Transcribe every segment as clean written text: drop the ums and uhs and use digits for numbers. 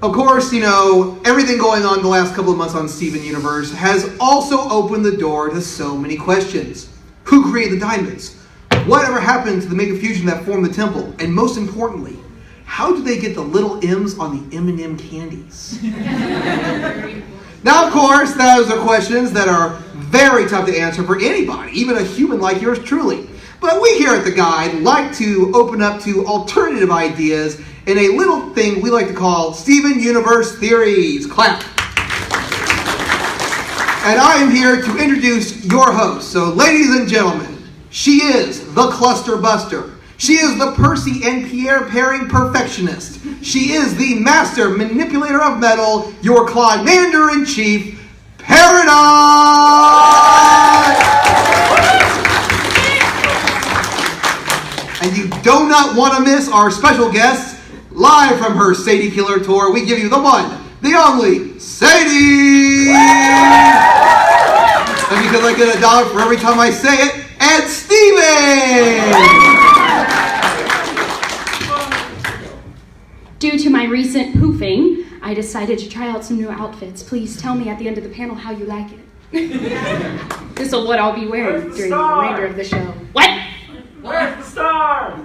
Of course, you know, everything going on the last couple of months on Steven Universe has also opened the door to so many questions. Who created the diamonds? Whatever happened to the mega fusion that formed the temple? And most importantly, how did they get the little M's on the M&M candies? Now, of course, those are questions that are very tough to answer for anybody, even a human like yours truly. But we here at The Guide like to open up to alternative ideas in a little thing we like to call Steven Universe Theories. Clap. And I am here to introduce your host. So, ladies and gentlemen, she is the Cluster Buster. She is the Percy and Pierre pairing perfectionist. She is the master manipulator of metal, your Commander-in-Chief, Peridot! And you do not want to miss our special guest, live from her Sadie Killer Tour. We give you the one, the only, Sadie! And because I get $1 for every time I say it, and Steven! Due to my recent poofing, I decided to try out some new outfits. Please tell me at the end of the panel how you like it. This is what I'll be wearing during the remainder of the show. What? Where's the star?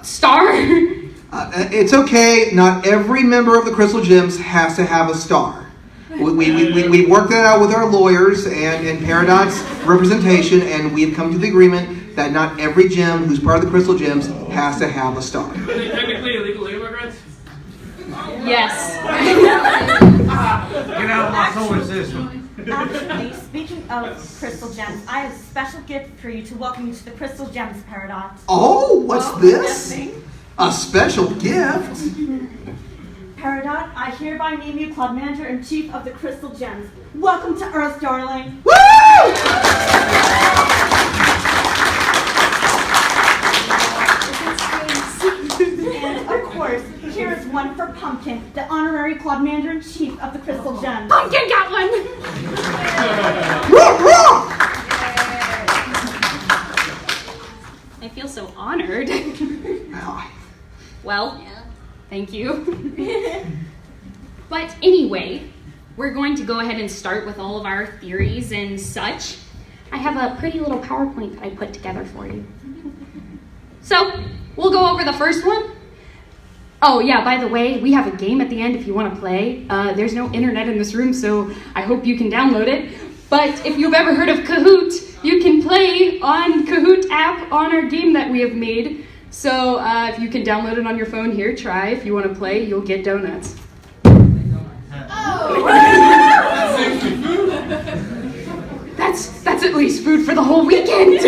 Star? It's okay. Not every member of the Crystal Gems has to have a star. We worked that out with our lawyers and Peridot's representation, and we've come to the agreement that not every gem who's part of the Crystal Gems has to have a star. Are they technically illegal immigrants? Yes. Get out of my solar system. Actually, speaking of Crystal Gems, I have a special gift for you to welcome you to the Crystal Gems Paradox. Oh, what's this? A special gift? Peridot, I hereby name you Club Manager-in-Chief of the Crystal Gems. Welcome to Earth, darling. Woo! And of course, here is one for Pumpkin, the honorary Club Manager-in-Chief of the Crystal Gems. Pumpkin got one! I feel so honored. Well, thank you. But anyway, we're going to go ahead and start with all of our theories and such. I have a pretty little PowerPoint that I put together for you. So, we'll go over the first one. Oh yeah, by the way, we have a game at the end if you want to play. There's no internet in this room, so I hope you can download it. But if you've ever heard of Kahoot, you can play on Kahoot app on our game that we have made. So if you can download it on your phone, here, try. If you want to play, you'll get donuts. Oh. That's at least food for the whole weekend.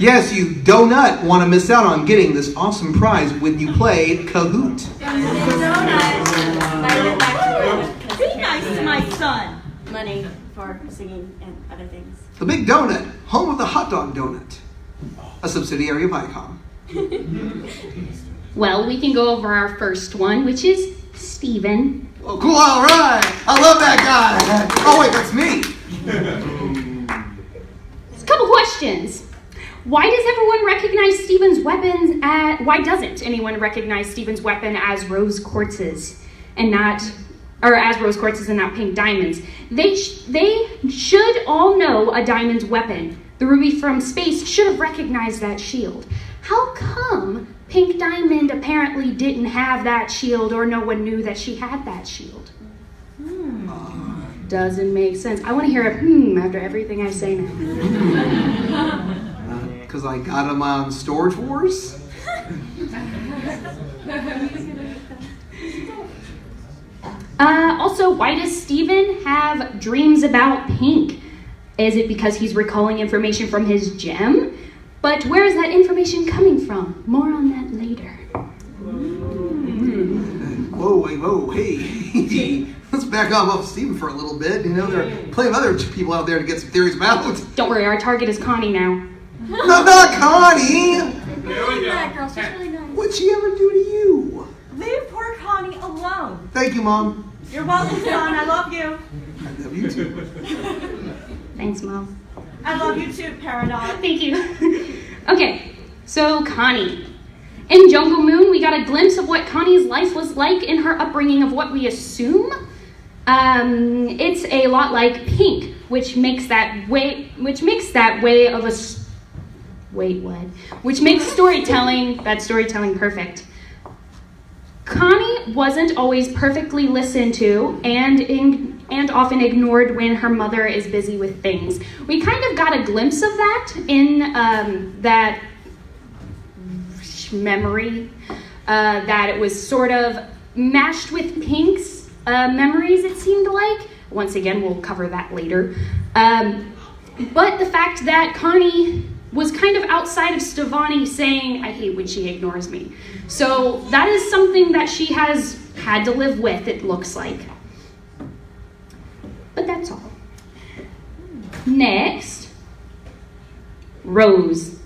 Yes, you donut want to miss out on getting this awesome prize when you play Kahoot. Be nice to my son. Money for singing and other things. The Big Donut, home of the hot dog donut. A subsidiary of Viacom. Well, we can go over our first one, which is Steven. Oh, cool, all right. I love that guy. Oh, wait, that's me. A couple questions. Why does everyone recognize Steven's weapons why doesn't anyone recognize Steven's weapon as rose quartzes and not, or as rose quartzes and not pink diamonds? They should all know a diamond's weapon. The ruby from space should have recognized that shield. How come Pink Diamond apparently didn't have that shield, or no one knew that she had that shield? Doesn't make sense. I want to hear a after everything I say now. Because I got him on Storage Wars? Also, why does Steven have dreams about pink? Is it because he's recalling information from his gem? But where is that information coming from? More on that later. Whoa, hey. Let's back off Steven for a little bit. You know, there are plenty of other people out there to get some theories about. Don't worry, our target is Connie now. No, not Connie! That girl, she's really nice. What'd she ever do to you? Leave poor Connie alone. Thank you, Mom. You're welcome, son. I love you. I love you too. Thanks, Mom. I love you too, Peridot. Thank you. Okay, so Connie. In Jungle Moon, we got a glimpse of what Connie's life was like in her upbringing of what we assume. It's a lot like Pink, which makes storytelling, that storytelling perfect. Connie wasn't always perfectly listened to and often ignored when her mother is busy with things. We kind of got a glimpse of that in that memory, that it was sort of mashed with Pink's memories, it seemed like. Once again, we'll cover that later. But the fact that Connie was kind of outside of Stevani saying, I hate when she ignores me. So that is something that she has had to live with, it looks like. But that's all. Next, Rose.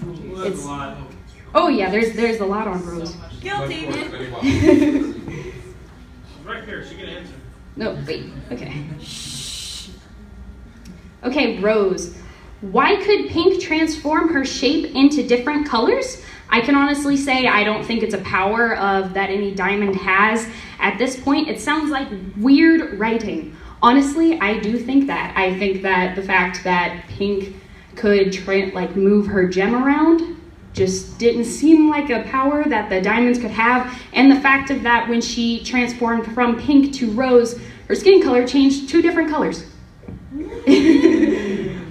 It's a lot. Oh yeah, there's a lot on Rose. Guilty. Right here, she can answer. No, wait, okay. Okay, Rose. Why could Pink transform her shape into different colors? I can honestly say I don't think it's a power that any diamond has. At this point, it sounds like weird writing. Honestly, I do think that. I think that the fact that Pink could move her gem around just didn't seem like a power that the diamonds could have. And the fact of that when she transformed from Pink to Rose, her skin color changed 2 different colors.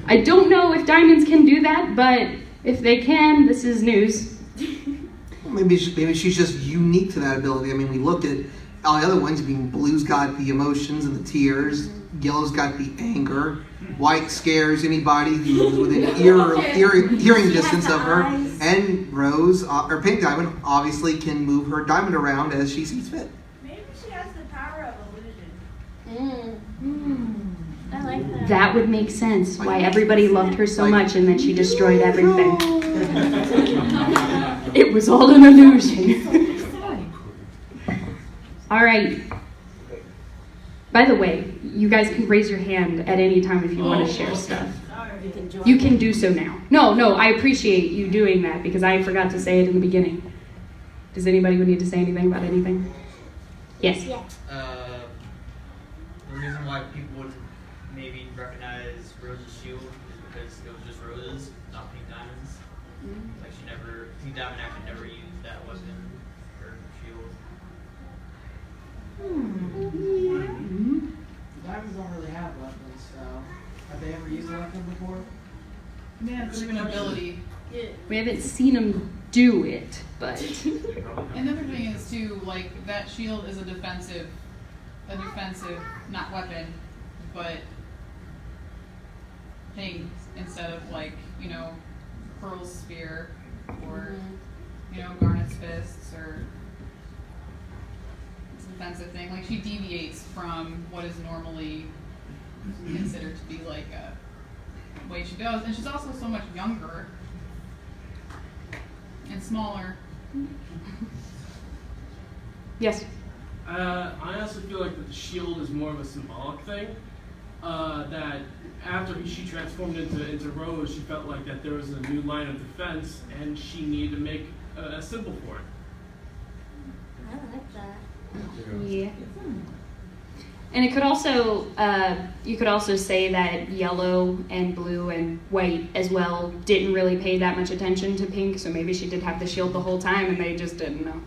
I don't know if diamonds can do that, but if they can, this is news. Maybe she's just unique to that ability. I mean, we looked at all the other ones. I mean, blue's got the emotions and the tears. Yellow's got the anger. White scares anybody who's within hearing distance of her. And Rose, or Pink Diamond, obviously can move her diamond around as she sees fit. Maybe she has the power of illusion. I like that. That would make sense, why everybody loved her so much and then she destroyed everything. It was all an illusion. All right. By the way, you guys can raise your hand at any time if you want to share stuff. You can do so now. No, I appreciate you doing that because I forgot to say it in the beginning. Does anybody need to say anything about anything? Yes. Yeah. The reason why people wouldn't maybe recognize Rose's shield is because it was just roses, not pink diamonds. Like Pink Diamond actually never used that weapon or shield. Diamonds don't really have weapons, so have they ever used a weapon before? Yeah, it's like an ability. We haven't seen him do it, but... Another thing is too, like that shield is a defensive, not weapon, but thing instead of Pearl's spear or Garnet's fists or it's a defensive thing. Like she deviates from what is normally considered to be like a way she goes, and she's also so much younger and smaller. Yes. I honestly feel like the shield is more of a symbolic thing. That after she transformed into Rose, she felt like that there was a new line of defense, and she needed to make a symbol for it. I like that. Yeah. And it could also, you could also say that yellow and blue and white as well didn't really pay that much attention to Pink, so maybe she did have the shield the whole time and they just didn't know.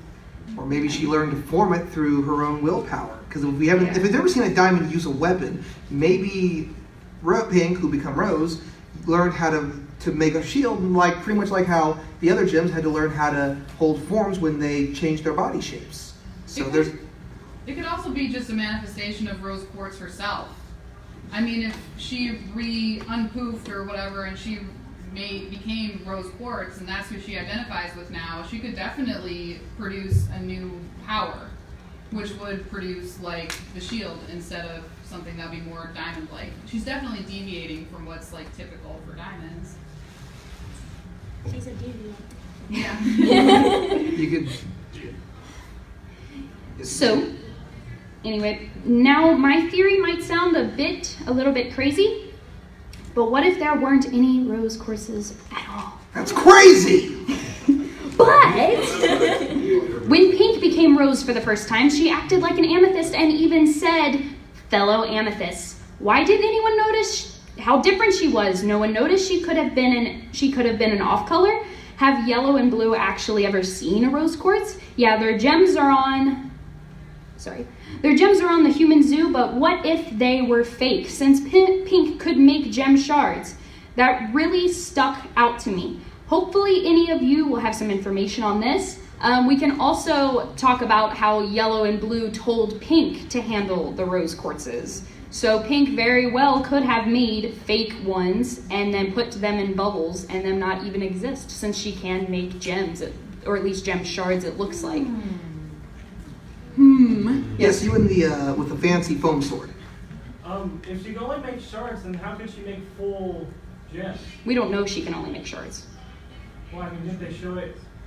Or maybe she learned to form it through her own willpower. Because if we've never seen a diamond use a weapon, maybe Pink, who become Rose, learned how to make a shield, pretty much like how the other gems had to learn how to hold forms when they changed their body shapes. So It could also be just a manifestation of Rose Quartz herself. I mean, if she unpoofed or whatever and she became Rose Quartz and that's who she identifies with now, she could definitely produce a new power, which would produce like the shield instead of something that would be more diamond-like. She's definitely deviating from what's like typical for diamonds. She's a deviant. Yeah. you could. So, anyway, now my theory might sound a little bit crazy, but what if there weren't any Rose courses at all? That's crazy! But when Pink became Rose for the first time, she acted like an amethyst and even said, "Fellow amethyst." Why didn't anyone notice how different she was? No one noticed she could have been an off color. Have Yellow and Blue actually ever seen a rose quartz? Yeah, their gems are on the human zoo, but what if they were fake? Since Pink could make gem shards, that really stuck out to me. Hopefully any of you will have some information on this. We can also talk about how Yellow and Blue told Pink to handle the rose quartzes. So Pink very well could have made fake ones and then put them in bubbles and them not even exist, since she can make gems, or at least gem shards it looks like. Yes, you and the with the fancy foam sword. If she can only make shards, then how could she make full gems? We don't know she can only make shards. Well, I mean, didn't they show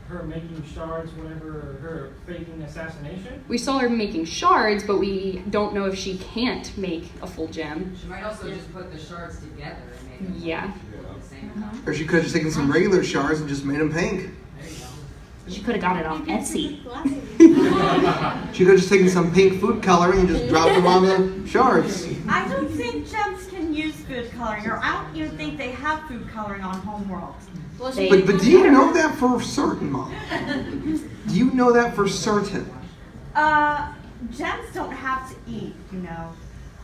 her making shards whenever her faking assassination? We saw her making shards, but we don't know if she can't make a full gem. She might also just put the shards together and make them Yeah. at the same time. Or she could have just taken some regular shards and just made them pink. There you go. She could have got it off Etsy. She could have just taken some pink food coloring and just dropped them on the shards. I don't think gems can use food coloring, or I don't even think they have food coloring on Homeworld. Well, They- she But do you know that for certain, Mom? Do you know that for certain? Gems don't have to eat, you know.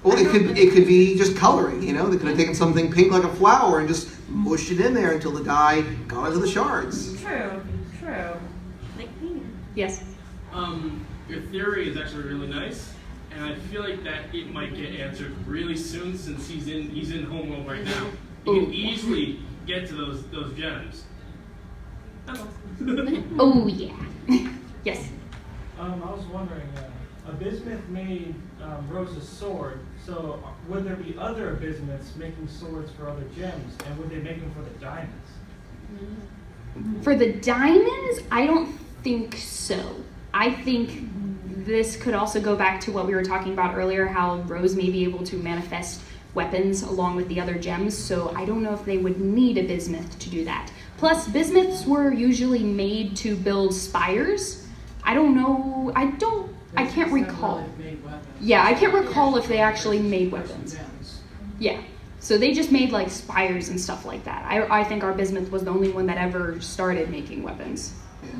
Well, it could be just coloring, you know? They could have taken something pink like a flower and just mushed it in there until the dye got into the shards. True. like me. Yes. Your theory is actually really nice, and I feel like that it might get answered really soon since he's in Homeworld right now. He can easily get to those gems. Oh yeah. Yes. I was wondering, a bismuth made Rose's sword, so would there be other bismuths making swords for other gems, and would they make them for the diamonds? For the diamonds, I don't think so. I think this could also go back to what we were talking about earlier, how Rose may be able to manifest weapons along with the other gems, so I don't know if they would need a bismuth to do that. Plus, bismuths were usually made to build spires. I don't know, I can't recall. Yeah, I can't recall if they actually made weapons. Yeah, so they just made like spires and stuff like that. I think our bismuth was the only one that ever started making weapons. Yeah.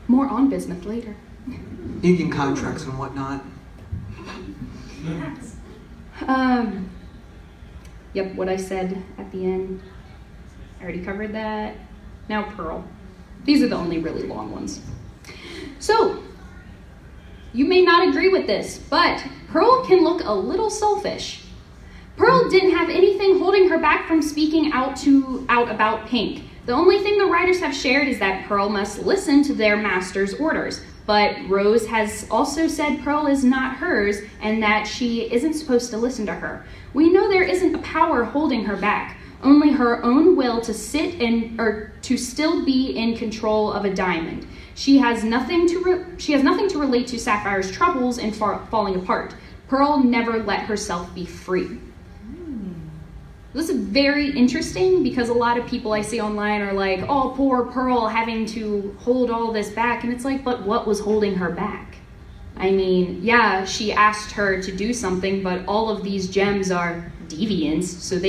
More on bismuth later. Union contracts and whatnot. Yep, what I said at the end. I already covered that. Now Pearl. These are the only really long ones. So, you may not agree with this, but Pearl can look a little selfish. Pearl didn't have anything holding her back from speaking out about Pink. The only thing the writers have shared is that Pearl must listen to their master's orders. But Rose has also said Pearl is not hers and that she isn't supposed to listen to her. We know there isn't a power holding her back, only her own will to to still be in control of a diamond. She has nothing to relate to Sapphire's troubles and falling apart. Pearl never let herself be free. This is very interesting because a lot of people I see online are like, oh, poor Pearl having to hold all this back. And it's like, but what was holding her back? I mean, yeah, she asked her to do something, but all of these gems are deviants, so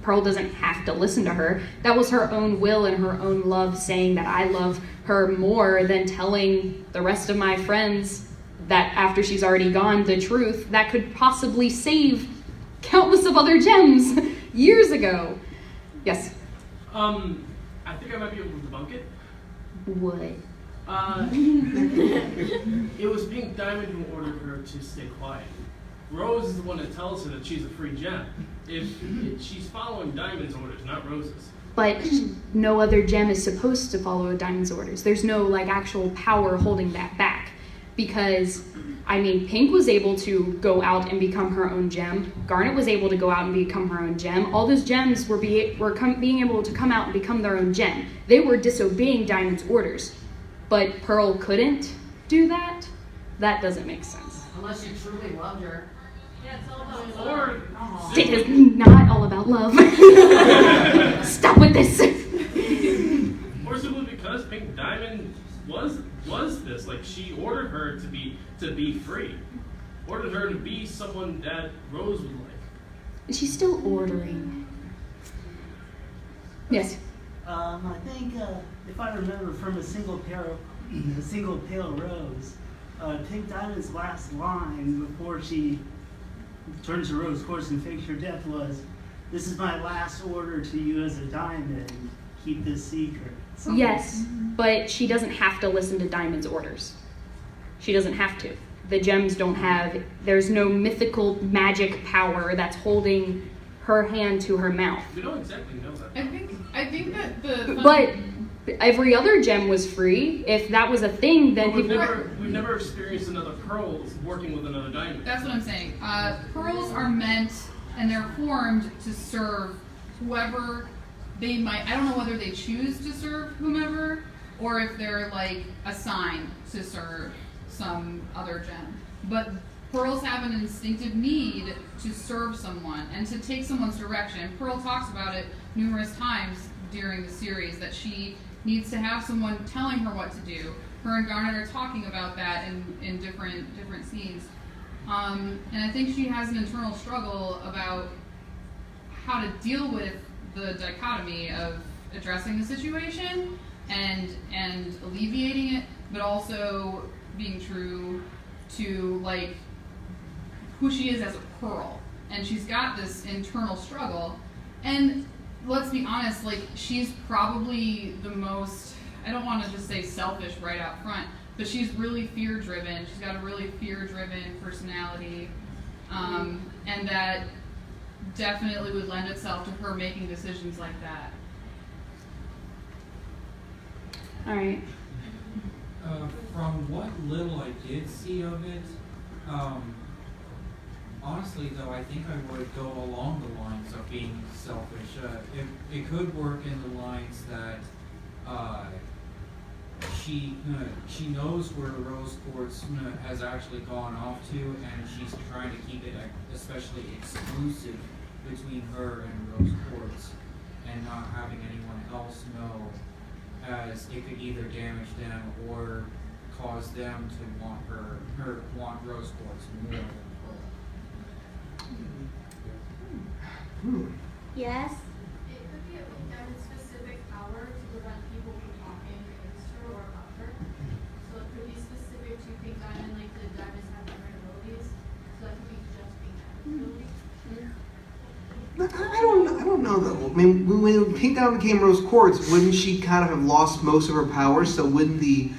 Pearl doesn't have to listen to her. That was her own will and her own love saying that I love her more than telling the rest of my friends that after she's already gone, the truth that could possibly save countless of other gems years ago. Yes? I think I might be able to debunk it. What? It was Pink Diamond who ordered her to stay quiet. Rose is the one that tells her that she's a free gem. If she's following Diamond's orders, not Rose's. But no other gem is supposed to follow Diamond's orders. There's no like actual power holding that back. Because, I mean, Pink was able to go out and become her own gem. Garnet was able to go out and become her own gem. All those gems were being able to come out and become their own gem. They were disobeying Diamond's orders. But Pearl couldn't do that? That doesn't make sense. Unless you truly loved her. Yeah, it's all about Or love. It is not all about love. Stop with this. Or simply because Pink Diamond was this. Like, she ordered her to be free. Ordered her to be someone that Rose would like. She's still ordering. Yes. I think if I remember from a single pale rose, Pink Diamond's last line before she turns to Rose Quartz and fakes her death was, "This is my last order to you as a diamond. Keep this secret." Yes, but she doesn't have to listen to Diamond's orders. She doesn't have to. The gems don't have, there's no mythical magic power that's holding her hand to her mouth. We don't exactly know that. I think that the But every other gem was free. If that was a thing, then But we've people... never experienced another pearl working with another diamond. That's what I'm saying. Pearls are meant and they're formed to serve whoever they might. I don't know whether they choose to serve whomever or if they're like assigned to serve some other gem. But pearls have an instinctive need to serve someone and to take someone's direction. Pearl talks about it numerous times during the series that she needs to have someone telling her what to do. Her and Garnet are talking about that in different scenes. And I think she has an internal struggle about how to deal with the dichotomy of addressing the situation and alleviating it, but also being true to like who she is as a pearl. And she's got this internal struggle. And let's be honest, like she's probably the most, I don't want to just say selfish right out front, but she's really fear-driven. She's got a really fear-driven personality. And that definitely would lend itself to her making decisions like that. All right. From what little I did see of it, honestly though, I think I would go along the lines of being selfish. It could work in the lines that she knows where Rose Quartz has actually gone off to, and she's trying to keep it especially exclusive between her and Rose Quartz, and not having anyone else know, as it could either damage them or cause them to want Rose Quartz more than Pearl. Yes? It could be a specific power to prevent people from talking against her or about her. So it could be specific to Pink Diamond, like the diamonds have different abilities. So that could be just Pink Diamond's ability. I don't know though. I mean, when Pink Diamond became Rose Quartz, wouldn't she kind of have lost most of her power? So wouldn't the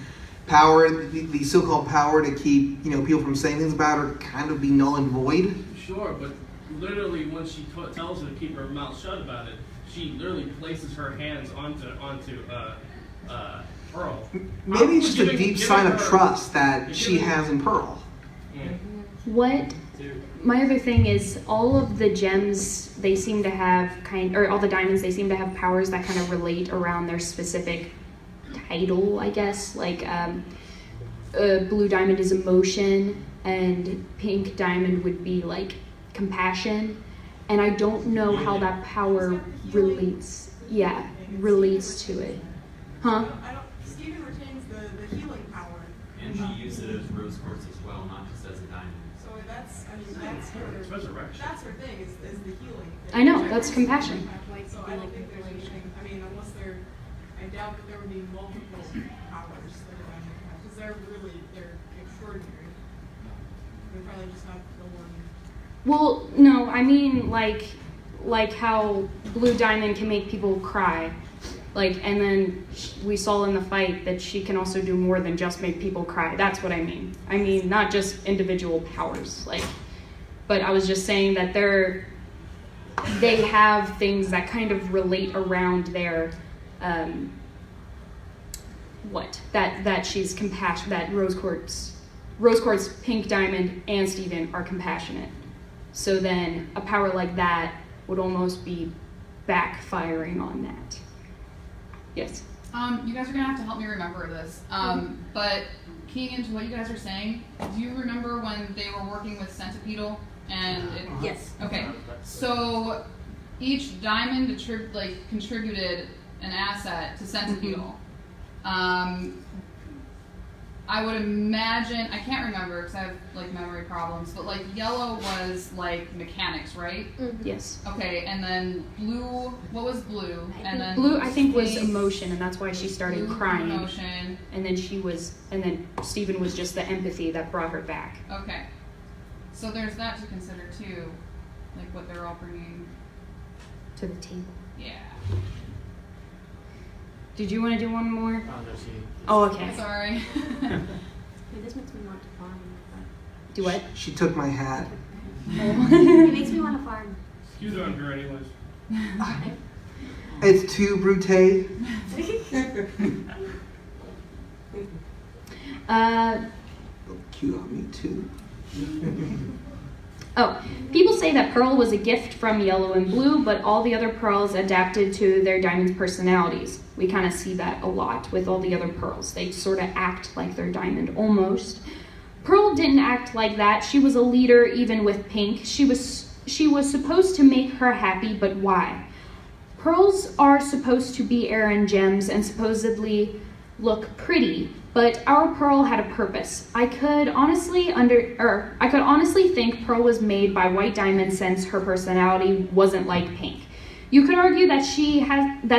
power, the so-called power to keep people from saying things about her, kind of be null and void? Sure, but literally when she tells her to keep her mouth shut about it, she literally places her hands onto Pearl. Maybe it's just a deep sign of trust that she has in Pearl. Yeah. What? My other thing is all of the gems, they seem to have all the diamonds, they seem to have powers that kind of relate around their specific title, I guess. Like blue diamond is emotion, and pink diamond would be like compassion. And I don't know how that power relates. Yeah, relates to it. Huh? Steven retains the healing power. And she uses Rose Quartz as well, not just as a diamond. So that's her thing, is the healing thing. I know, that's compassion. So I don't think there's anything, I doubt that there would be multiple powers that are on the cast, because they're extraordinary. They're probably just not the one. Well, no, I mean like how Blue Diamond can make people cry. And then we saw in the fight that she can also do more than just make people cry. That's what I mean. I mean, not just individual powers. But I was just saying that they have things that kind of relate around their, that she's compassionate, that Rose Quartz, Pink Diamond, and Steven are compassionate. So then a power like that would almost be backfiring on that. Yes. You guys are gonna have to help me remember this. But keying into what you guys are saying, do you remember when they were working with Centipedal Yes. Okay. So each diamond contributed an asset to Centipedal. I would imagine, I can't remember because I have like memory problems, but like yellow was like mechanics, right? Yes. Okay, and then blue, what was blue? And then Blue, I think, was pink, emotion, and that's why she started blue, crying. emotion. And then Steven was just the empathy that brought her back. Okay. So there's that to consider too, like what they're all bringing. To the table. Yeah. Did you want to do one more? Oh, no, she. Oh, okay. Sorry. This makes me want to farm. Do what? She took my hat. It makes me want to farm. Excuse her on her anyways. It's too brute. Cute on me too. Oh, people say that Pearl was a gift from Yellow and Blue, but all the other pearls adapted to their diamond's personalities. We kind of see that a lot with all the other pearls. They sort of act like their diamond, almost. Pearl didn't act like that. She was a leader even with Pink. She was supposed to make her happy, but why? Pearls are supposed to be Aaron gems and supposedly look pretty, but our Pearl had a purpose. I could honestly think Pearl was made by white diamond since her personality wasn't like Pink. You could argue that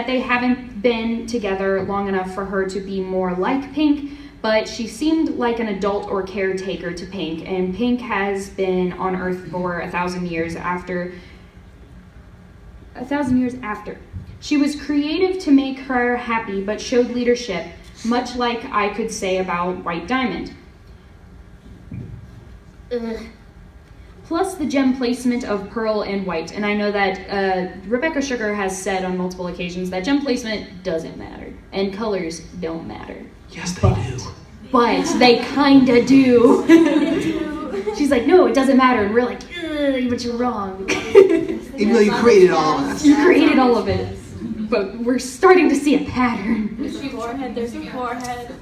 they haven't been together long enough for her to be more like Pink, but she seemed like an adult or caretaker to Pink, and Pink has been on Earth for 1,000 years after. She was creative to make her happy, but showed leadership, much like I could say about White Diamond. Plus the gem placement of Pearl and White. And I know that Rebecca Sugar has said on multiple occasions that gem placement doesn't matter, and colors don't matter. Yes, they do. But they kinda do. She's like, no, it doesn't matter. And we're like, but you're wrong. Even though you created all of us. You created all of it. But we're starting to see a pattern. There's a forehead, there's a forehead.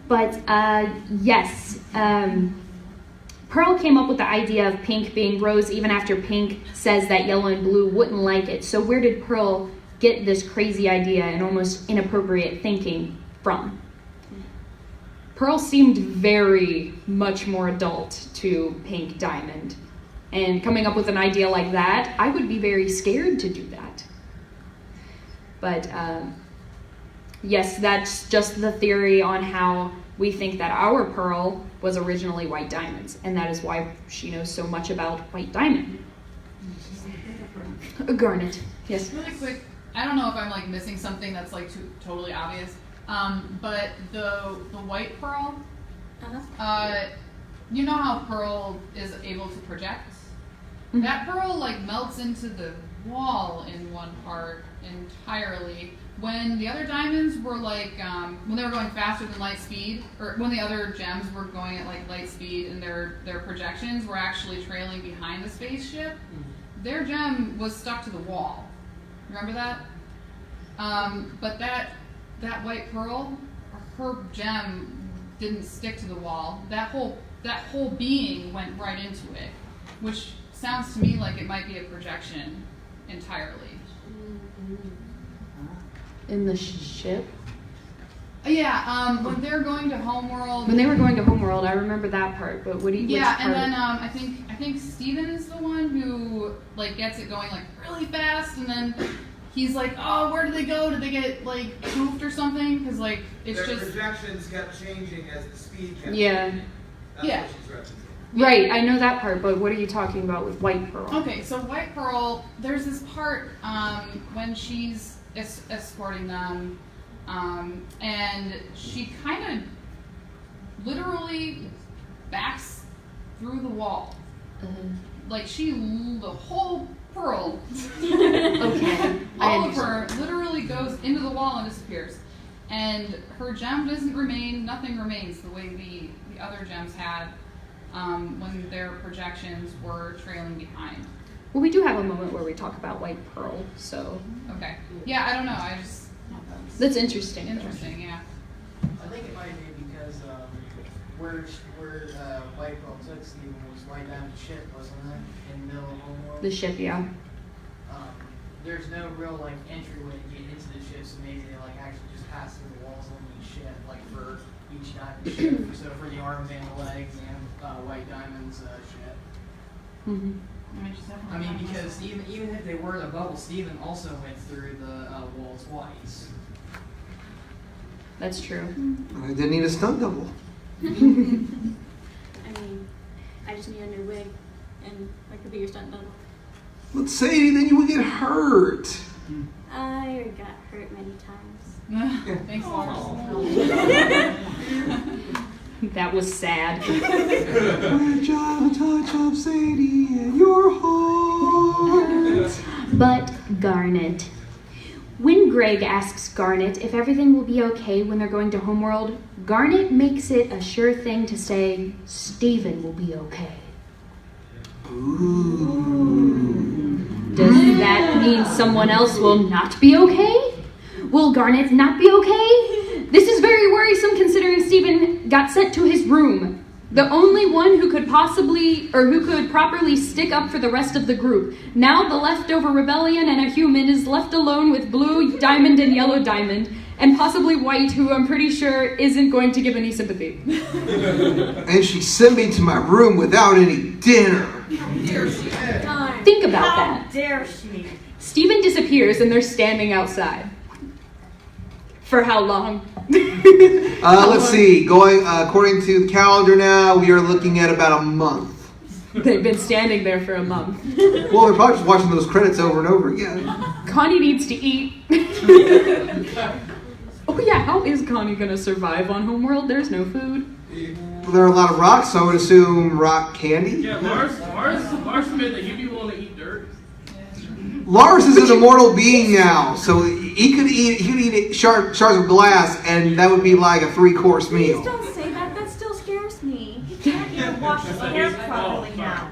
But yes, Pearl came up with the idea of Pink being Rose even after Pink says that Yellow and Blue wouldn't like it. So where did Pearl get this crazy idea and almost inappropriate thinking from? Pearl seemed very much more adult to Pink Diamond. And coming up with an idea like that, I would be very scared to do that. But yes, that's just the theory on how we think that our Pearl was originally White Diamond's, and that is why she knows so much about White Diamond. Garnet, yes. Really quick, I don't know if I'm like missing something that's like totally obvious, but the white Pearl, you know how Pearl is able to project? Mm-hmm. That Pearl like melts into the wall in one part entirely. When the other diamonds were like, when they were going faster than light speed, or when the other gems were going at like light speed and their projections were actually trailing behind the spaceship, their gem was stuck to the wall. Remember that? But that white Pearl, her gem didn't stick to the wall. That whole being went right into it, which sounds to me like it might be a projection entirely. In the ship? Yeah, when they're going to Homeworld. When they were going to Homeworld, I remember that part, but what do you Yeah, and then I think Steven's the one who like gets it going like really fast, and then he's like, oh, where did they go? Did they get like poofed or something? Because like it's Their just projections kept changing as the speed kept Yeah. changing. That's Yeah. what she's referencing. Right, I know that part, but what are you talking about with White Pearl? Okay, so White Pearl, there's this part when she's escorting them, and she kind of literally backs through the wall. Like the whole Pearl, Okay, all of her literally goes into the wall and disappears. And her gem doesn't remain, nothing remains the way the other gems had when their projections were trailing behind. Well, we do have a moment where we talk about White Pearl, so. Okay. Yeah, I don't know. I just. That's interesting. Interesting, yeah. I think it might be because where White Pearl took Steven was White Diamond's ship, wasn't it? In the middle of Homeworld. The ship, yeah. there's no real like entryway to get into the ship, so maybe they like actually just pass through the walls on each ship, like for each diamond ship. So for the arms and the legs and White Diamond's ship. Mm-hmm. I mean, because even if they were in a bubble, Steven also went through the wall twice. That's true. I didn't need a stunt double. I mean, I just need a new wig, and I could be your stunt double. But Sadie, then you would get hurt. I got hurt many times. Thanks, Lars. That was sad. Reach out a touch of Sadie in your heart. But Garnet. When Greg asks Garnet if everything will be okay when they're going to Homeworld, Garnet makes it a sure thing to say, Steven will be okay. Does that mean someone else will not be okay? Will Garnet not be okay? This is very worrisome considering Steven got sent to his room. The only one who could properly stick up for the rest of the group. Now the leftover rebellion and a human is left alone with Blue Diamond and Yellow Diamond, and possibly White, who I'm pretty sure isn't going to give any sympathy. And she sent me to my room without any dinner. Think about that. How dare she? Steven disappears and they're standing outside. For how long? Let's see. Going according to the calendar now, we are looking at about a month. They've been standing there for a month. Well, they're probably just watching those credits over and over again. Connie needs to eat. Oh yeah, how is Connie gonna survive on Homeworld? There's no food. Well, there are a lot of rocks, so I would assume rock candy. Yeah, Lars admitted that he'd be willing to eat dirt. Lars is an immortal being now, so he could eat shards of glass, and that would be like a 3-course meal. Please don't say that. That still scares me. He can't even wash his hair properly now.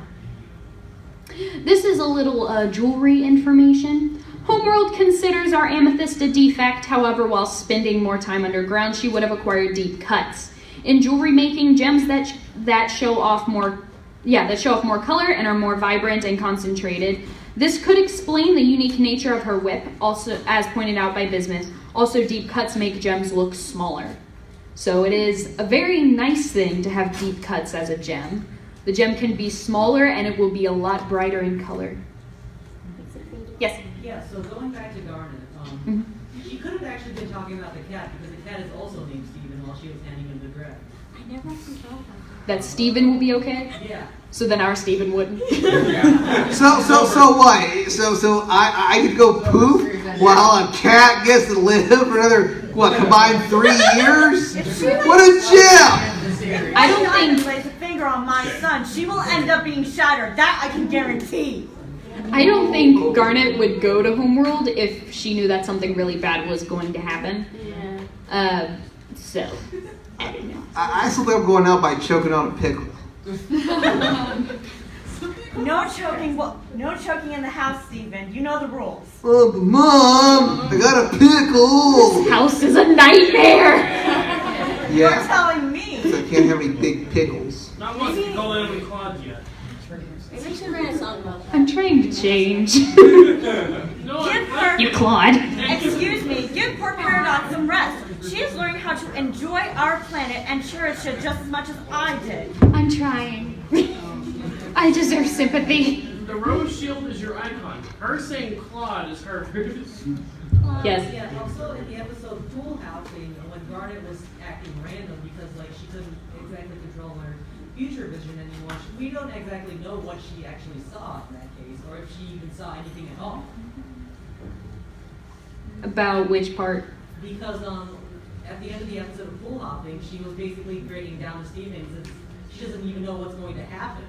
This is a little jewelry information. Homeworld considers our amethyst a defect, however, while spending more time underground, she would have acquired deep cuts. In jewelry making, gems that show off more color and are more vibrant and concentrated. This could explain the unique nature of her whip, also as pointed out by Bismuth. Also, deep cuts make gems look smaller. So it is a very nice thing to have deep cuts as a gem. The gem can be smaller and it will be a lot brighter in color. Yes? Yeah, so going back to Garnet, she could have actually been talking about the cat, because the cat is also named Steven while she was handing him the bread. I never actually thought about that. That Steven will be okay? Yeah. So then our Steven wouldn't. So what? So I could go poof while a cat gets to live for another, combined 3 years? What a gem! I don't think... lays a finger on my son, she will end up being shattered. That I can guarantee. I don't think Garnet would go to Homeworld if she knew that something really bad was going to happen. Yeah. So, I don't know. I still think I'm going out by choking on a pickle. No choking in the house, Steven. You know the rules. Oh, but Mom, I got a pickle. This house is a nightmare. You're Yeah, telling me. 'cause I can't have any big pickles. Not once to call in with Claude yet. Maybe we should write a song about that. I'm trying to change. No, Give her. You Claude. Excuse me. Give poor Peridot some rest. She is learning how to enjoy our planet and cherish it just as much as I did. I'm trying. I deserve sympathy. The rose shield is your icon. Her saying Claude is hers. Yes. Yeah, also in the episode Pool Housing, when Garnet was acting random because she couldn't exactly control her future vision anymore, we don't exactly know what she actually saw in that case, or if she even saw anything at all. About which part? Because at the end of the episode of Pool Hopping, she was basically breaking down to Steven and says she doesn't even know what's going to happen.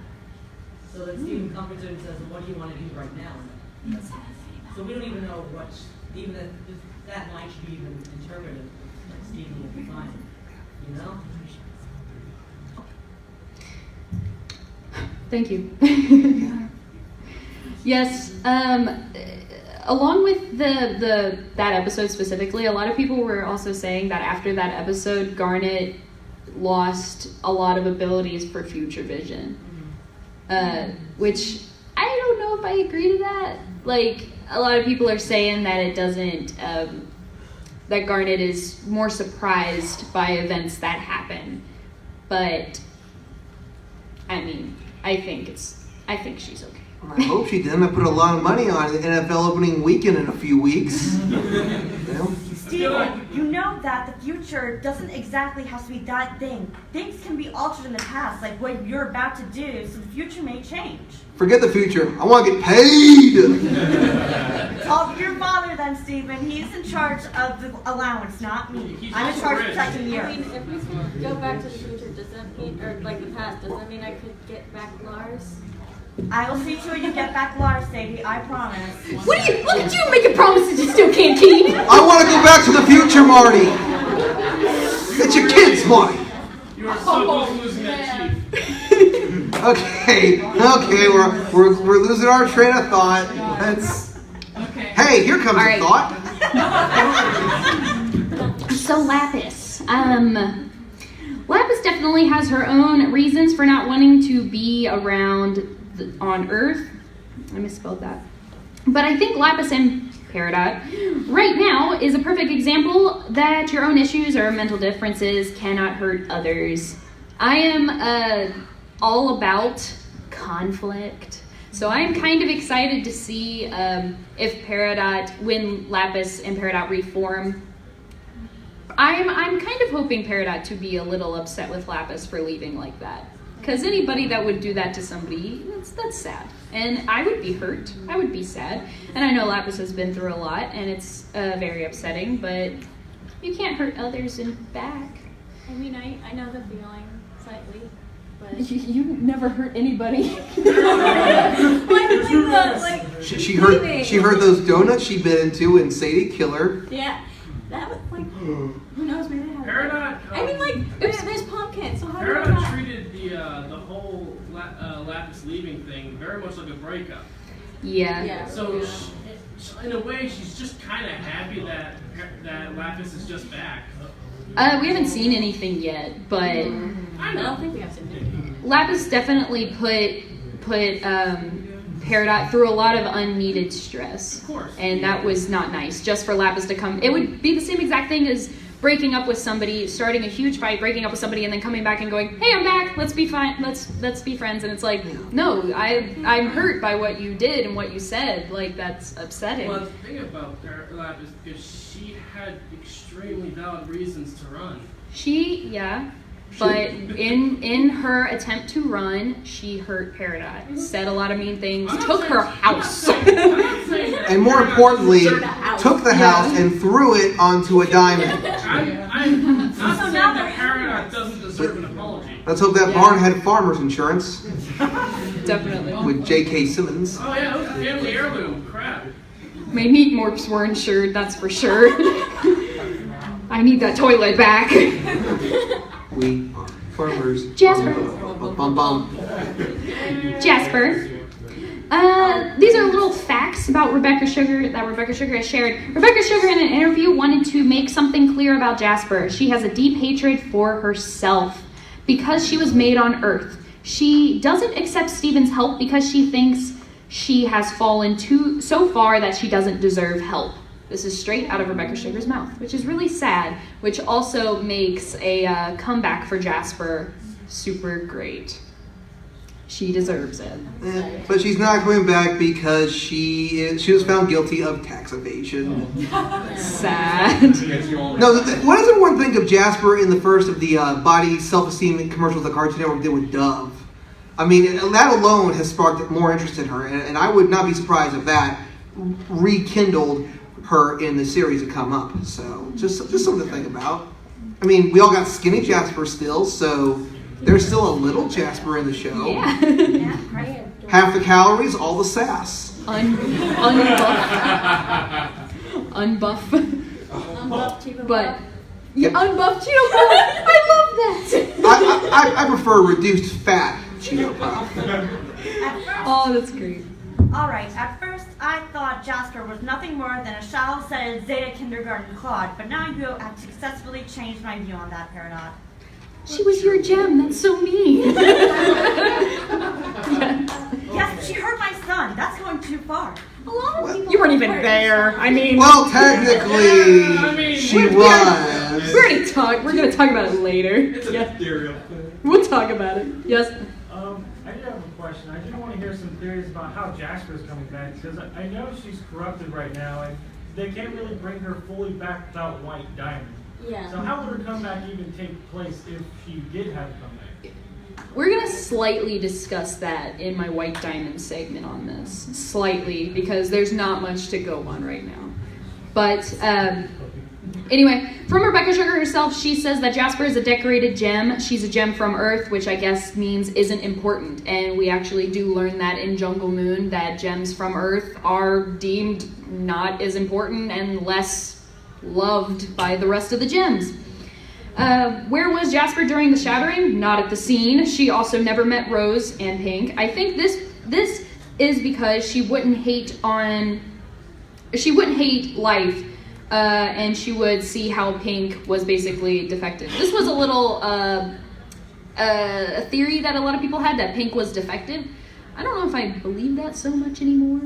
So then Steven comforts her and says, "What do you want to do right now?" So we don't even know even that line should be even interpreted. Like Steven will be fine, you know? Thank you. Yes. Along with that episode specifically, a lot of people were also saying that after that episode, Garnet lost a lot of abilities for future vision. Which I don't know if I agree to that. like, a lot of people are saying that it doesn't, that Garnet is more surprised by events that happen. But, I mean, I think she's okay. I hope she didn't. I put a lot of money on the NFL opening weekend in a few weeks. Well, Steven, you know that the future doesn't exactly have to be that thing. Things can be altered in the past, like what you're about to do, so the future may change. forget the future. I want to get paid. Talk to your father then, Steven. He's in charge of the allowance, not me. I'm in charge of protecting you. I mean, if we go back to the future, does that mean, or like the past, does that mean I could get back Lars? I will see to it you get back Lars, Sadie. I promise. What are you? Look at you making promises you still can't keep. I want to go back to the future, Marty. It's your kids, Marty. You are so close to losing that chief. Okay, we're losing our train of thought. Let's. Okay. Hey, here comes a thought. So Lapis, Lapis definitely has her own reasons for not wanting to be around on Earth. I misspelled that. But I think Lapis and Peridot right now is a perfect example that your own issues or mental differences cannot hurt others. I am all about conflict. So I am kind of excited to see if Peridot, when Lapis and Peridot reform, I'm kind of hoping Peridot to be a little upset with Lapis for leaving like that. Because anybody that would do that to somebody, that's sad. And I would be hurt. I would be sad. And I know Lapis has been through a lot, and it's very upsetting, but you can't hurt others in back. I mean, I know the feeling slightly, but... You never hurt anybody. She heard those donuts she bit into and Sadie Killer. Yeah, that was like, who knows, maybe they have... Peridot, I mean, like, there's pumpkins, so how do I Peridot not... treated the whole Lapis leaving thing very much like a breakup. Yeah. So, in a way, she's just kind of happy that Lapis is just back. We haven't seen anything yet, but I don't think we have seen anything. Lapis definitely put Peridot through a lot of unneeded stress. Of course. And that was not nice. Just for Lapis to come, it would be the same exact thing as breaking up with somebody, starting a huge fight, breaking up with somebody, and then coming back and going, "Hey, I'm back. Let's be fine. Let's be friends." And it's like, no, I'm hurt by what you did and what you said. Like, that's upsetting. Well, the thing about Lapis is she had extremely valid reasons to run. But in her attempt to run, she hurt Peridot, said a lot of mean things, took her house. And more importantly, took the house and threw it onto a diamond. I'm not saying that Peridot doesn't deserve an apology. Let's hope that barn had farmer's insurance. Definitely. With J.K. Simmons. Oh yeah, it was a family heirloom. Crap. My Meep Morps were insured, that's for sure. I need that toilet back. We are farmers. Jasper. Bum, bum. Jasper. These are little facts about Rebecca Sugar that Rebecca Sugar has shared. Rebecca Sugar in an interview wanted to make something clear about Jasper. She has a deep hatred for herself because she was made on Earth. She doesn't accept Steven's help because she thinks she has fallen so far that she doesn't deserve help. This is straight out of Rebecca Sugar's mouth, which is really sad, which also makes a comeback for Jasper super great. She deserves it. But she's not coming back because she was found guilty of tax evasion. Sad. No, what does everyone think of Jasper in the first of the body self-esteem commercials the Cartoon Network did with Dove? I mean, that alone has sparked more interest in her, and I would not be surprised if that rekindled her in the series to come up. So just something to think about. I mean, we all got skinny Jasper still, so there's still a little Jasper in the show. Yeah. Half the calories, all the sass. Unbuff. Cheeto But unbuffed Cheeto Puff. I love that. I prefer reduced fat Cheeto Puff. Oh, that's great. Alright, at first I thought Jasper was nothing more than a shallow-sided Zeta kindergarten clod, but now you have successfully changed my view on that, Peridot. She was your gem. That's so mean. Yes, but she hurt my son. That's going too far. A lot of people. You weren't even there. I mean. Well, technically, I mean, she we was. already talked. We're gonna talk about it later. It's an Yeah. ethereal. We'll talk about it. Yes. I do have a question. I do want to hear some theories about how Jasper's coming back, because I know she's corrupted right now, and they can't really bring her fully back without White Diamond. Yeah. So how would her comeback even take place if she did have a comeback? We're gonna slightly discuss that in my White Diamond segment on this. Slightly, because there's not much to go on right now. But anyway, from Rebecca Sugar herself, she says that Jasper is a decorated gem. She's a gem from Earth, which I guess means isn't important. And we actually do learn that in Jungle Moon, that gems from Earth are deemed not as important and less loved by the rest of the gems. Where was Jasper during the shattering? Not at the scene. She also never met Rose and Pink. I think this is because she wouldn't hate life, and she would see how Pink was basically defective. This was a little a theory that a lot of people had, that Pink was defective. I don't know if I believe that so much anymore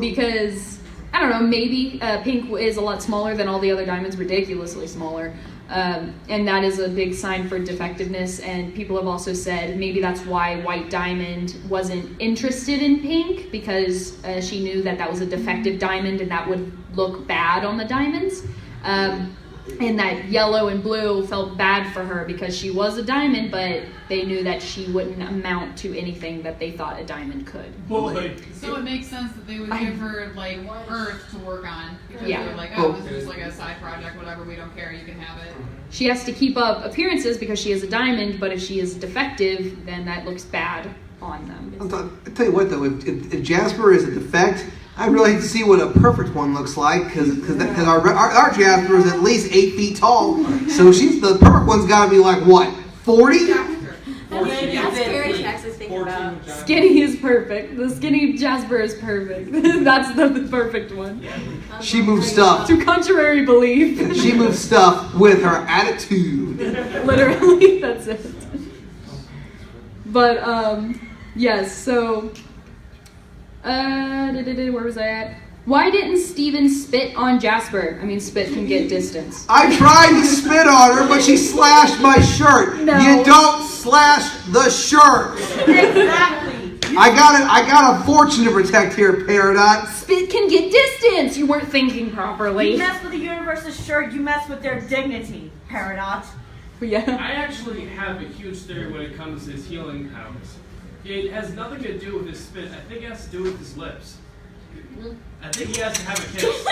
because I don't know, maybe Pink is a lot smaller than all the other diamonds, ridiculously smaller. And that is a big sign for defectiveness, and people have also said maybe that's why White Diamond wasn't interested in Pink, because she knew that that was a defective diamond and that would look bad on the diamonds. And that Yellow and Blue felt bad for her because she was a diamond, but they knew that she wouldn't amount to anything that they thought a diamond could. So it makes sense that they would give her like Earth to work on, because Yeah. they're like, oh, this is just like a side project, whatever, we don't care, you can have it. She has to keep up appearances because she is a diamond, but if she is defective, then that looks bad on them. I'll tell you what, though, if Jasper is a defect, I'd really like to see what a perfect one looks like, because our Jasper is at least 8 feet tall, so the perfect one's got to be like, what, 40? That's scary to actually think about. Skinny is perfect. The skinny Jasper is perfect. That's the perfect one. She moves stuff. To contrary belief. She moves stuff with her attitude. Literally, that's it. But, yes, so... where was I at? Why didn't Steven spit on Jasper? I mean, spit can get distance. I tried to spit on her, but she slashed my shirt. No. You don't slash the shirt. Exactly. I got a fortune to protect here, Peridot. Spit can get distance. You weren't thinking properly. You mess with the universe's shirt, you mess with their dignity, Peridot. Yeah. I actually have a huge theory when it comes to his healing powers. It has nothing to do with his spit. I think it has to do with his lips. I think he has to have a kiss.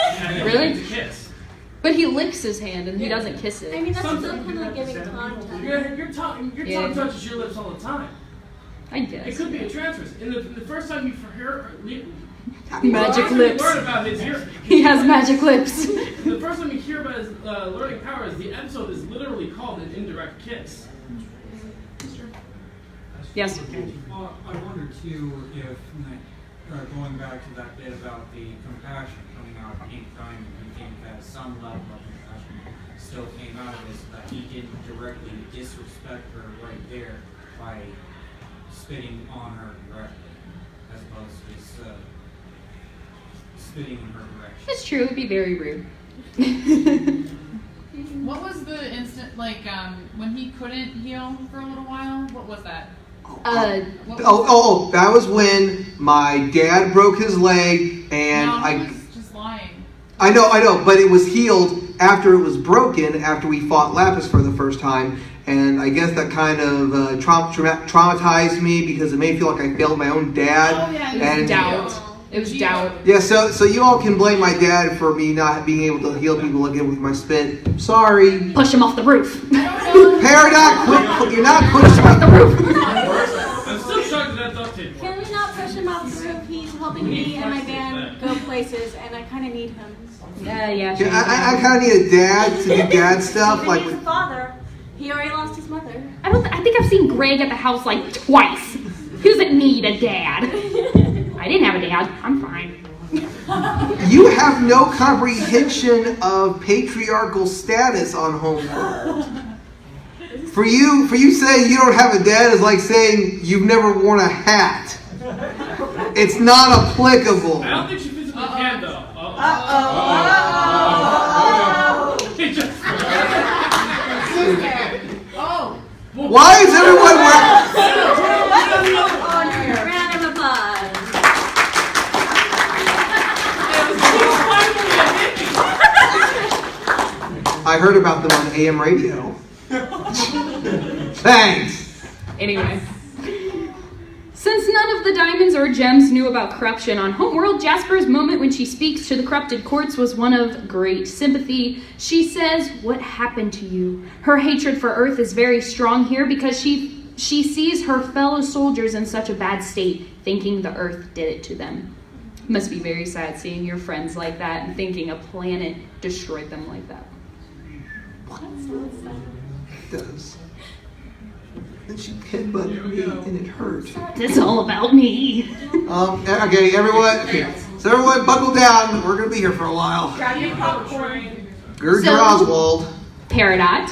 Really? He needs a kiss. But he licks his hand and he doesn't kiss it. I mean, that's still kind of like giving contact. Your tongue touches your lips all the time. I guess. It could be a transfer. In the first time you Magic lips. learn about his He has magic lips. The first time you hear about his learning powers, the episode is literally called an indirect kiss. Yes. I wonder too if, going back to that bit about the compassion coming out of Pink Diamond, I think that some level of compassion still came out of this, that he didn't directly disrespect her right there by spitting on her directly, as opposed to just spitting in her direction. It's true, it'd be very rude. What was the instant, like, when he couldn't heal for a little while? What was that? That was when my dad broke his leg, and No, he was just lying. I know, but it was healed after it was broken, after we fought Lapis for the first time, and I guess that kind of traumatized me, because it made me feel like I failed my own dad. Oh, yeah, and Doubt. It was doubt. Yeah, so you all can blame my dad for me not being able to heal people again with my spit. Sorry. Push him off the roof. Peridot, quit! You're not pushing off the roof. I'm still shocked that that's up to you. Can we not push him off the roof? He's helping me and my band go places, and I kind of need him. Yeah. I kind of need a dad to do dad stuff. He Like, needs a father. He already lost his mother. I think I've seen Greg at the house like twice. He doesn't need a dad. I didn't have a dad. I'm fine. you have no comprehension of patriarchal status on Homeworld. For you saying you don't have a dad is like saying you've never worn a hat. It's not applicable. I don't think she physically can, though. It just. Why is everyone wearing... Round of applause. I heard about them on AM radio. Thanks. Anyway. Since none of the diamonds or gems knew about corruption on Homeworld, Jasper's moment when she speaks to the corrupted courts was one of great sympathy. She says, "What happened to you?" Her hatred for Earth is very strong here because she sees her fellow soldiers in such a bad state, thinking the Earth did it to them. It must be very sad seeing your friends like that and thinking a planet destroyed them like that. It does. And she headbutted me and it hurt. It's all about me. Okay, everyone. Okay, so everyone, buckle down. We're gonna be here for a while. Grab your popcorn. Gird your Oswald. Peridot.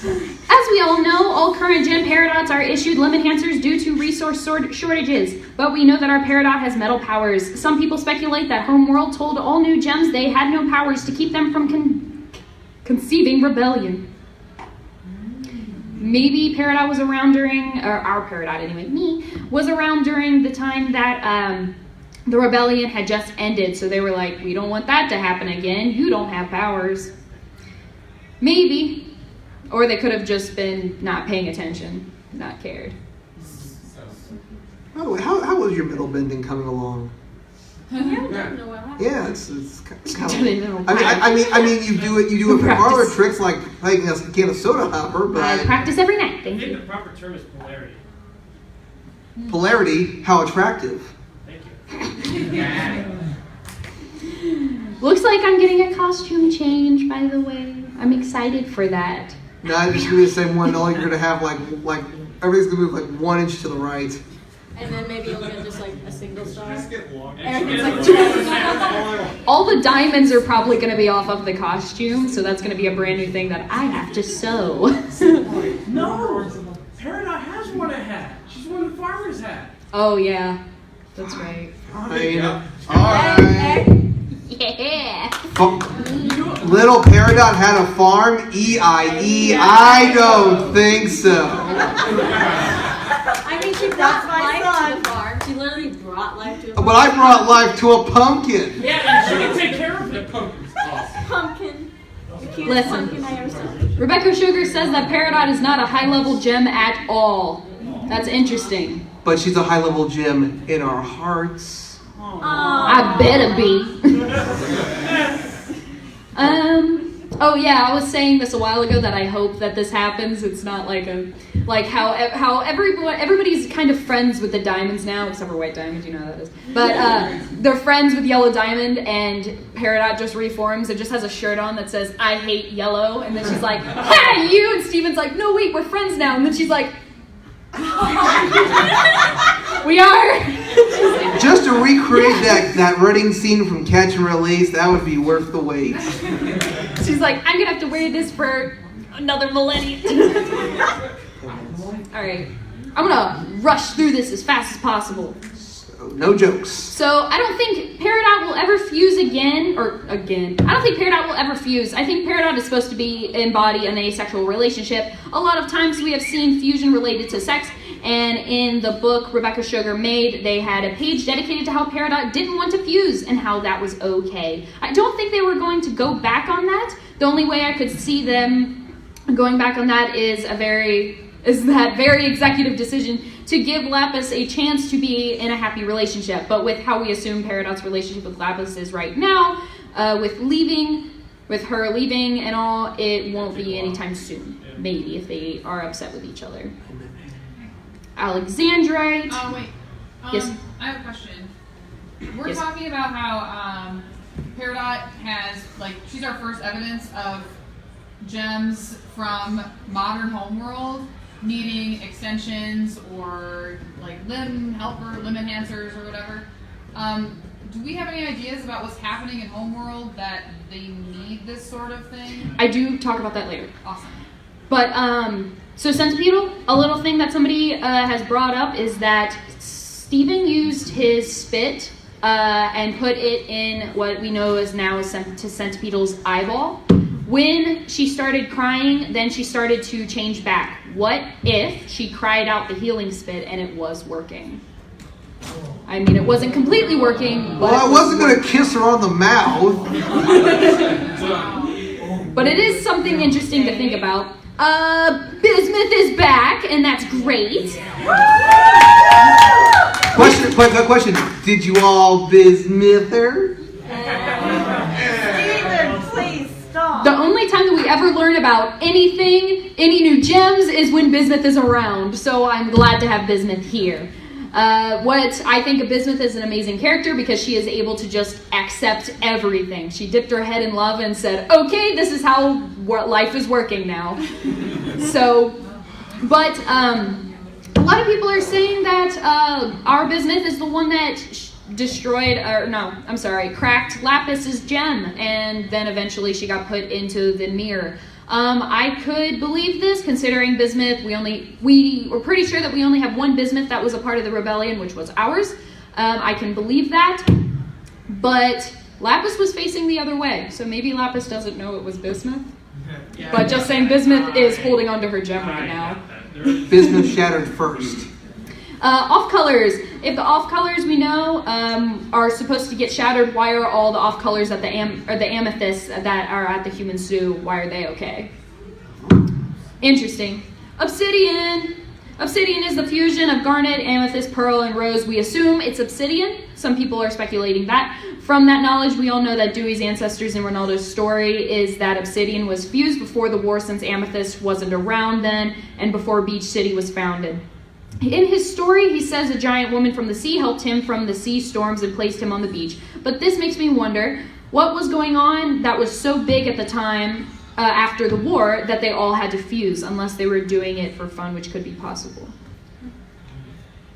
As we all know, all current gen Peridots are issued limit enhancers due to resource shortages, but we know that our Peridot has metal powers. Some people speculate that Homeworld told all new gems they had no powers to keep them from conceiving rebellion. Maybe Peridot was around during, or our Peridot anyway, me, was around during the time that the rebellion had just ended, so they were like, we don't want that to happen again, you don't have powers. Maybe. Or they could have just been not paying attention, not cared. By the way, how was your middle bending coming along? Yeah, it's kind of. I mean, you do it for parlor tricks like playing a can of soda hopper, but I practice every night. I think the proper term is polarity. Polarity, how attractive. Thank you. Looks like I'm getting a costume change, by the way. I'm excited for that. No, it's just gonna be the same one. All you're gonna have like everything's gonna move like 1 inch to the right. And then maybe you'll get just like a single star. All the diamonds are probably going to be off of the costume, so that's going to be a brand new thing that I have to sew. No! Peridot has worn a hat. She's worn the farmer's hat. Oh, yeah. That's right. Alright. Yeah. Little Peridot had a farm? E-I-E. I don't think so. I mean, she brought life to the farm. She literally brought life to a farm. But I brought life to a pumpkin. Yeah, and she can take care of the pumpkins. Pumpkin. The cutest Listen. pumpkin I ever saw. Rebecca Sugar says that Peridot is not a high-level gem at all. That's interesting. But she's a high-level gem in our hearts. I better be. Oh yeah, I was saying this a while ago that I hope that this happens. It's not like how everybody's kind of friends with the diamonds now, except for White Diamond, you know how that is. But they're friends with Yellow Diamond, and Peridot just reforms and just has a shirt on that says "I hate yellow," and then she's like, "Hey, you!" And Steven's like, "No, wait, we're friends now." And then she's like, "We are." Just to recreate that running scene from Catch and Release, that would be worth the wait. She's like, "I'm gonna have to wear this for another millennium." All right, I'm gonna rush through this as fast as possible. No jokes. So I don't think Peridot will ever fuse again. I don't think Peridot will ever fuse. I think Peridot is supposed to embody an asexual relationship. A lot of times we have seen fusion related to sex, and in the book Rebecca Sugar made, they had a page dedicated to how Peridot didn't want to fuse and how that was okay. I don't think they were going to go back on that. The only way I could see them going back on that is that very executive decision to give Lapis a chance to be in a happy relationship. But with how we assume Peridot's relationship with Lapis is right now, with her leaving and all, it won't be anytime soon. Maybe if they are upset with each other. Alexandrite. Oh wait. Yes. I have a question. We're Yes. talking about how Peridot has she's our first evidence of gems from modern homeworld needing extensions or limb enhancers or whatever. Do we have any ideas about what's happening in homeworld that they need this sort of thing? I do talk about that later. Awesome. But so centipedal, a little thing that somebody has brought up is that Steven used his spit and put it in what we know is now to Centipedal's eyeball. When she started crying, then she started to change back. What if she cried out the healing spit and it was working? I mean, it wasn't completely working. But well, I wasn't going to kiss her on the mouth. But it is something interesting to think about. Bismuth is back, and that's great. Question. Did you all bismuth her? Steven, please stop. The only time that we ever learn about anything, any new gems, is when Bismuth is around. So I'm glad to have Bismuth here. What I think of Bismuth is an amazing character because she is able to just accept everything. She dipped her head in love and said, okay, this is how life is working now. So, but a lot of people are saying that our Bismuth is the one that cracked Lapis's gem, and then eventually she got put into the mirror. I could believe this, considering Bismuth, we were pretty sure that we only have one Bismuth that was a part of the rebellion, which was ours. I can believe that, but Lapis was facing the other way, so maybe Lapis doesn't know it was Bismuth. But just saying, Bismuth is holding onto her gem right now. Bismuth shattered first. Off colors. If the off colors we know are supposed to get shattered, why are all the off colors at the amethysts that are at the human zoo? Why are they okay? Interesting. Obsidian. Obsidian is the fusion of garnet, amethyst, pearl, and rose. We assume it's obsidian. Some people are speculating that. From that knowledge, we all know that Dewey's ancestors in Ronaldo's story is that obsidian was fused before the war, since amethyst wasn't around then, and before Beach City was founded. In his story, he says a giant woman from the sea helped him from the sea storms and placed him on the beach. But this makes me wonder, what was going on that was so big at the time after the war that they all had to fuse, unless they were doing it for fun, which could be possible.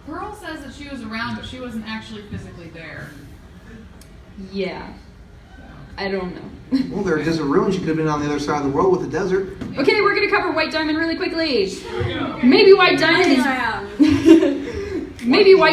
Pearl says that she was around, but she wasn't actually physically there. Yeah. I don't know. Well, there are desert ruins. She could have been on the other side of the world with the desert. Okay, we're going to cover White Diamond really quickly. Maybe White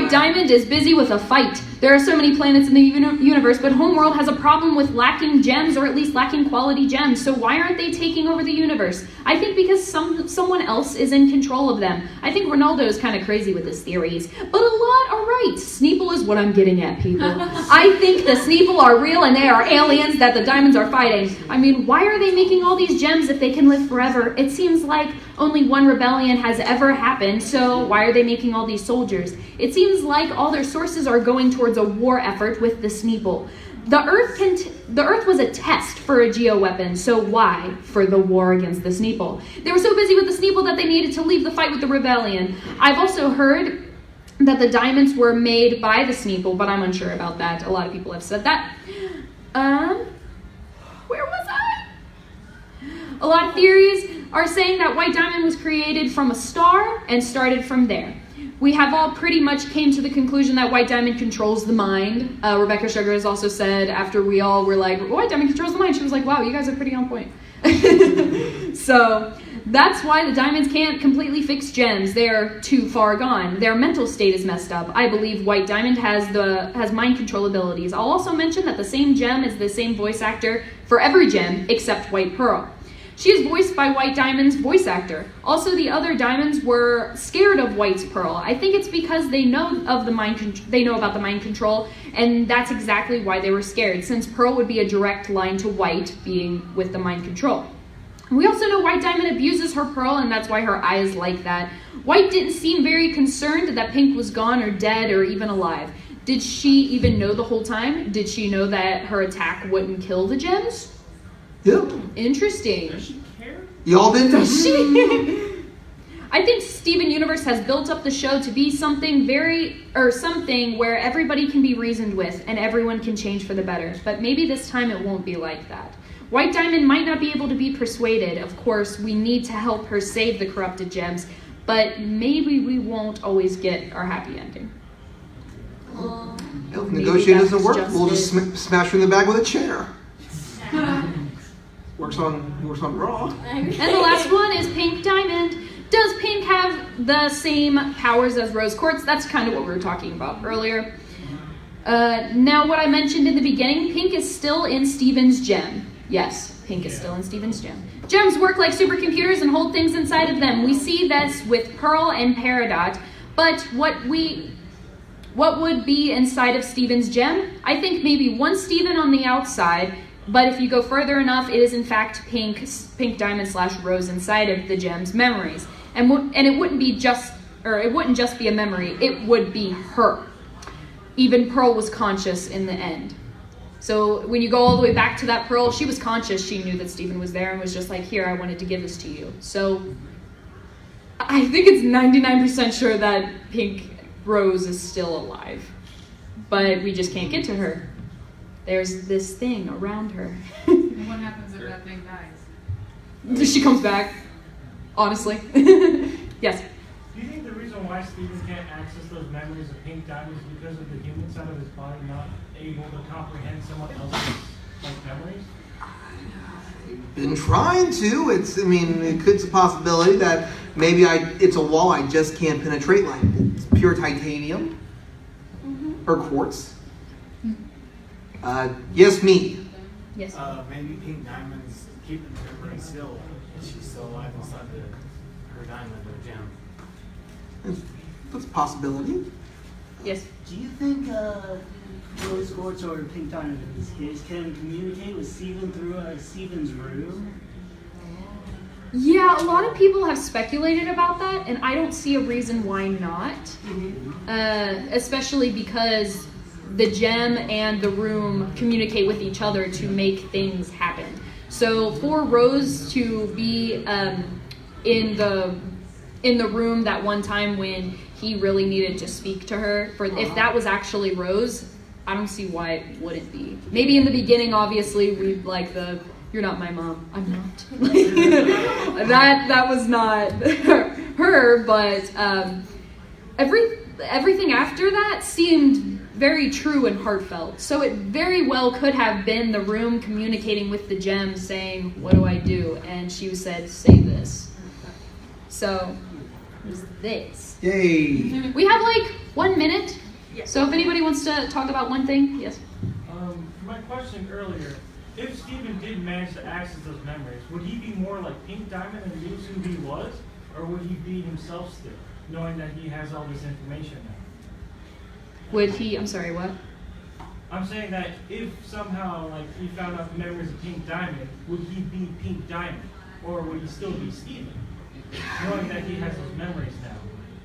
Diamond is busy with a fight. There are so many planets in the universe, but Homeworld has a problem with lacking gems, or at least lacking quality gems. So why aren't they taking over the universe? I think because someone else is in control of them. I think Ronaldo is kind of crazy with his theories, but a lot are right. Sneeple is what I'm getting at, people. I think the Sneeple are real and they are aliens that the diamonds are fighting. I mean, why are they making all these gems if they can live forever? It seems like only one rebellion has ever happened, so why are they making all these soldiers? It seems like all their sources are going towards a war effort with the Sneeple. The Earth was a test for a geoweapon, so why for the war against the Sneeple? They were so busy with the Sneeple that they needed to leave the fight with the rebellion. I've also heard that the diamonds were made by the Sneeple, but I'm unsure about that. A lot of people have said that. Where was I? A lot of theories are saying that White Diamond was created from a star and started from there. We have all pretty much came to the conclusion that White Diamond controls the mind. Rebecca Sugar has also said, after we all were like, White Diamond controls the mind, she was like, wow, you guys are pretty on point. So that's why the diamonds can't completely fix gems. They're too far gone. Their mental state is messed up. I believe White Diamond has mind control abilities. I'll also mention that the same gem is the same voice actor for every gem except White Pearl. She is voiced by White Diamond's voice actor. Also, the other diamonds were scared of White's Pearl. I think it's because they know about the mind control, and that's exactly why they were scared, since Pearl would be a direct line to White being with the mind control. We also know White Diamond abuses her pearl, and that's why her eye is like that. White didn't seem very concerned that Pink was gone or dead or even alive. Did she even know the whole time? Did she know that her attack wouldn't kill the gems? Yep. Interesting. Does she care? Y'all didn't? Does she? I think Steven Universe has built up the show to be something where everybody can be reasoned with and everyone can change for the better. But maybe this time it won't be like that. White Diamond might not be able to be persuaded. Of course, we need to help her save the corrupted gems, but maybe we won't always get our happy ending. If negotiating doesn't work, we'll just smash her in the back with a chair. Works on Raw. And the last one is Pink Diamond. Does Pink have the same powers as Rose Quartz? That's kind of what we were talking about earlier. Now, what I mentioned in the beginning, Pink is still in Steven's gem. Yes, Pink is still in Steven's gem. Gems work like supercomputers and hold things inside of them. We see this with Pearl and Peridot, but what would be inside of Steven's gem? I think maybe one Steven on the outside, but if you go further enough, it is in fact Pink Diamond / Rose inside of the gem's memories. And it wouldn't just be a memory, it would be her. Even Pearl was conscious in the end. So when you go all the way back to that Pearl, she was conscious, she knew that Steven was there and was just like, here, I wanted to give this to you. So I think it's 99% sure that Pink Rose is still alive. But we just can't get to her. There's this thing around her. And what happens if that thing dies? She comes back, honestly. Yes. Do you think the reason why Steven can't access those memories of Pink Diamond is because of the human side of his body not able to comprehend someone else's memories? Been trying to. It's a possibility that maybe it's a wall I just can't penetrate. Like it's pure titanium or quartz. Yes, me. Yes. Maybe Pink Diamond's keeping her brain still. She's still alive inside her diamond or gem. That's a possibility. Yes. Do you think Rose Quartz or Pink Diamond in this case can communicate with Steven through Steven's room? Yeah, a lot of people have speculated about that, and I don't see a reason why not. Especially because the gem and the room communicate with each other to make things happen. So for Rose to be in the room that one time when he really needed to speak to her, if that was actually Rose, I don't see why it wouldn't be. Maybe in the beginning, obviously, we'd like you're not my mom, I'm not. that was not her, but everything after that seemed very true and heartfelt. So it very well could have been the room communicating with the gem saying, what do I do? And she said, say this. So it was this. Yay. We have 1 minute. So if anybody wants to talk about one thing, yes. My question earlier, if Steven did manage to access those memories, would he be more like Pink Diamond and lose who he was? Or would he be himself still, knowing that he has all this information now? Would he, I'm sorry, what? I'm saying that if somehow he found out the memories of Pink Diamond, would he be Pink Diamond? Or would he still be Steven, knowing that he has those memories now?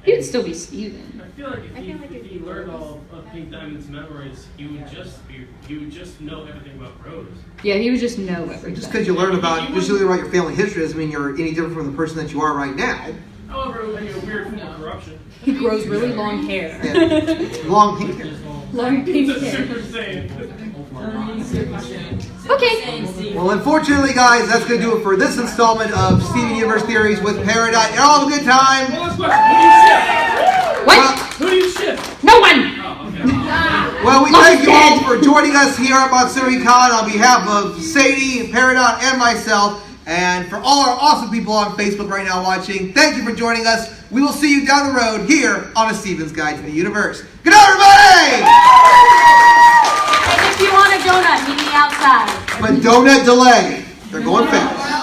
He would still be Steven. I feel like if he learned all of Pink Diamond's memories, he would just know everything about Rose. Yeah, he would just know everything. Just because you learn about your family history doesn't mean you're any different from the person that you are right now. However, it would be a weird form of corruption. He grows really long hair. Yeah. Long pink hair. Long pink hair. Okay. Well, unfortunately, guys, that's going to do it for this installment of Steven Universe Theories with Peridot. You all have a good time. What? Who do you ship? No one! Well, we thank you all for joining us here at Matsuricon on behalf of Sadie, Peridot, and myself. And for all our awesome people on Facebook right now watching, thank you for joining us. We will see you down the road here on A Steven's Guide to the Universe. Good night, everybody! And if you want a donut, meet me outside. But donut delay. They're going fast.